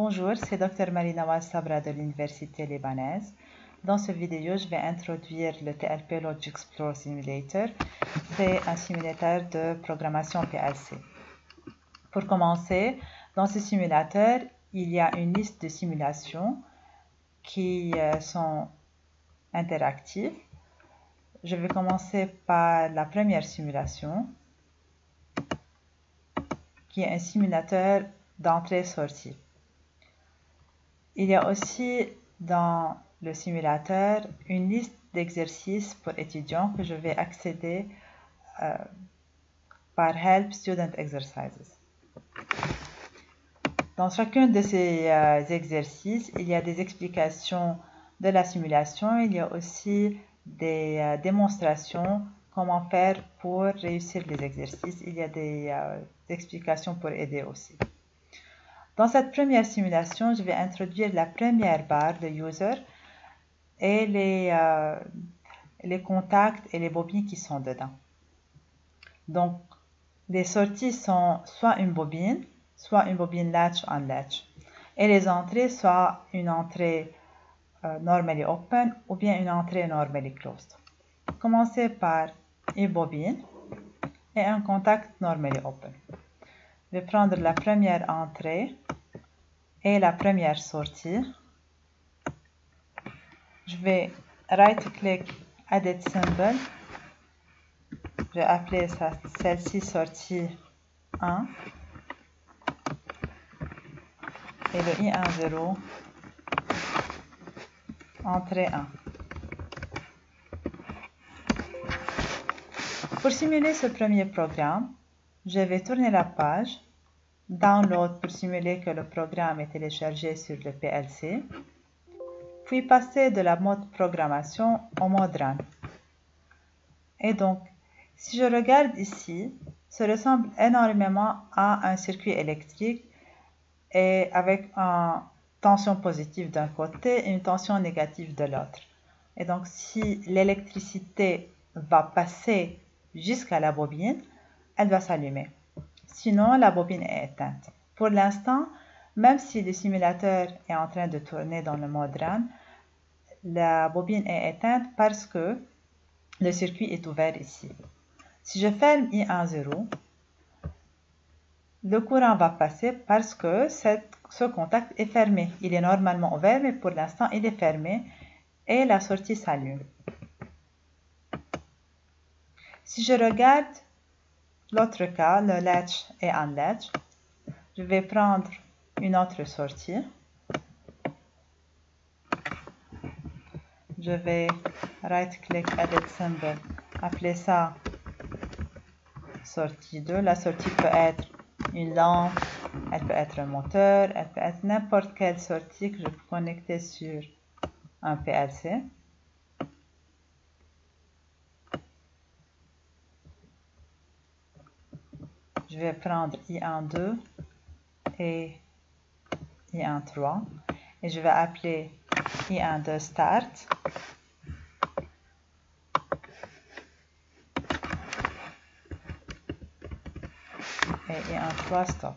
Bonjour, c'est Dr Marina Sabra de l'Université libanaise. Dans cette vidéo, je vais introduire le TLP Logic Explorer Simulator. C'est un simulateur de programmation PLC. Pour commencer, dans ce simulateur, il y a une liste de simulations qui sont interactives. Je vais commencer par la première simulation, qui est un simulateur d'entrée-sortie. Il y a aussi dans le simulateur une liste d'exercices pour étudiants que je vais accéder par Help Student Exercises. Dans chacun de ces exercices, il y a des explications de la simulation. Il y a aussi des démonstrations comment faire pour réussir les exercices. Il y a des explications pour aider aussi. Dans cette première simulation, je vais introduire la première barre de user et les contacts et les bobines qui sont dedans. Donc, les sorties sont soit une bobine latch on latch. Et les entrées, soit une entrée normally open ou bien une entrée normally closed. Commencez par une bobine et un contact normally open. Je vais prendre la première entrée et la première sortie. Je vais right-click Edit Symbol. Je vais appeler celle-ci sortie 1 et le I10 entrée 1. Pour simuler ce premier programme, je vais tourner la page Download pour simuler que le programme est téléchargé sur le PLC, puis passer de la mode programmation au mode Run. Et donc, si je regarde ici, ça ressemble énormément à un circuit électrique et avec une tension positive d'un côté et une tension négative de l'autre. Et donc, si l'électricité va passer jusqu'à la bobine, elle va s'allumer. Sinon, la bobine est éteinte. Pour l'instant, même si le simulateur est en train de tourner dans le mode Run, la bobine est éteinte parce que le circuit est ouvert ici. Si je ferme I10, le courant va passer parce que ce contact est fermé. Il est normalement ouvert, mais pour l'instant, il est fermé et la sortie s'allume. Si je regarde l'autre cas, le latch et unlatch, je vais prendre une autre sortie. Je vais right-click Edit Symbol, appeler ça sortie 2. La sortie peut être une lampe, elle peut être un moteur, elle peut être n'importe quelle sortie que je peux connecter sur un PLC. Je vais prendre I12 et I13 et je vais appeler I12 Start. Et I13 Stop.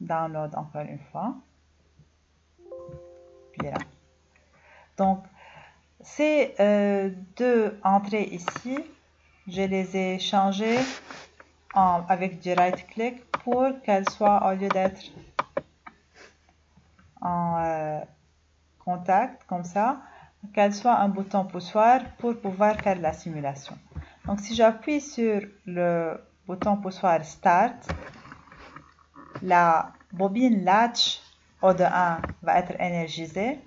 Download encore une fois. Puis là. Donc, ces deux entrées ici, je les ai changées avec du right-click pour qu'elles soient, au lieu d'être en contact, comme ça, qu'elles soient un bouton poussoir pour pouvoir faire la simulation. Donc, si j'appuie sur le bouton poussoir Start, la bobine latch O1 va être énergisée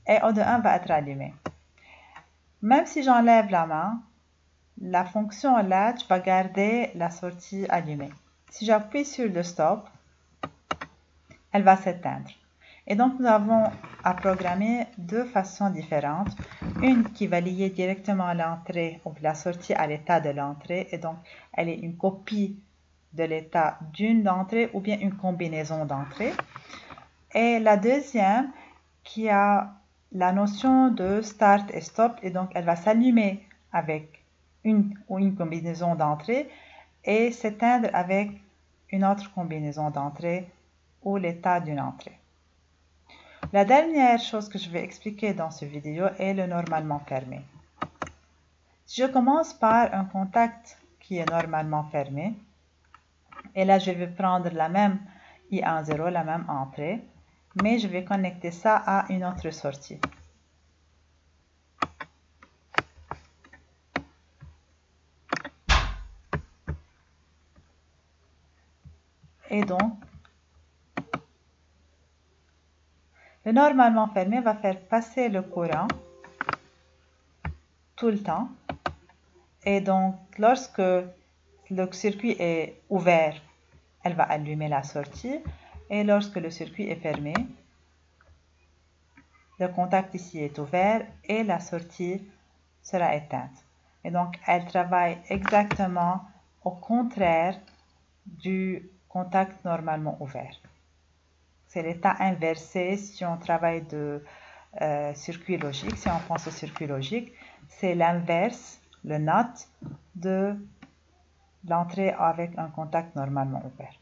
et O1 va être allumée. Même si j'enlève la main, la fonction latch va garder la sortie allumée. Si j'appuie sur le stop, elle va s'éteindre. Et donc, nous avons à programmer deux façons différentes. Une qui va lier directement l'entrée ou la sortie à l'état de l'entrée. Et donc, elle est une copie de l'état d'une entrée ou bien une combinaison d'entrées. Et la deuxième qui a la notion de start et stop, et donc elle va s'allumer avec une combinaison d'entrée et s'éteindre avec une autre combinaison d'entrée ou l'état d'une entrée. La dernière chose que je vais expliquer dans cette vidéo est le normalement fermé. Si je commence par un contact qui est normalement fermé, et là je vais prendre la même I10, la même entrée, mais je vais connecter ça à une autre sortie. Et donc, le normalement fermé va faire passer le courant tout le temps. Et donc, lorsque le circuit est ouvert, elle va allumer la sortie. Et lorsque le circuit est fermé, le contact ici est ouvert et la sortie sera éteinte. Et donc, elle travaille exactement au contraire du contact normalement ouvert. C'est l'état inversé si on travaille de circuit logique. Si on pense au circuit logique, c'est l'inverse, le NOT, de l'entrée avec un contact normalement ouvert.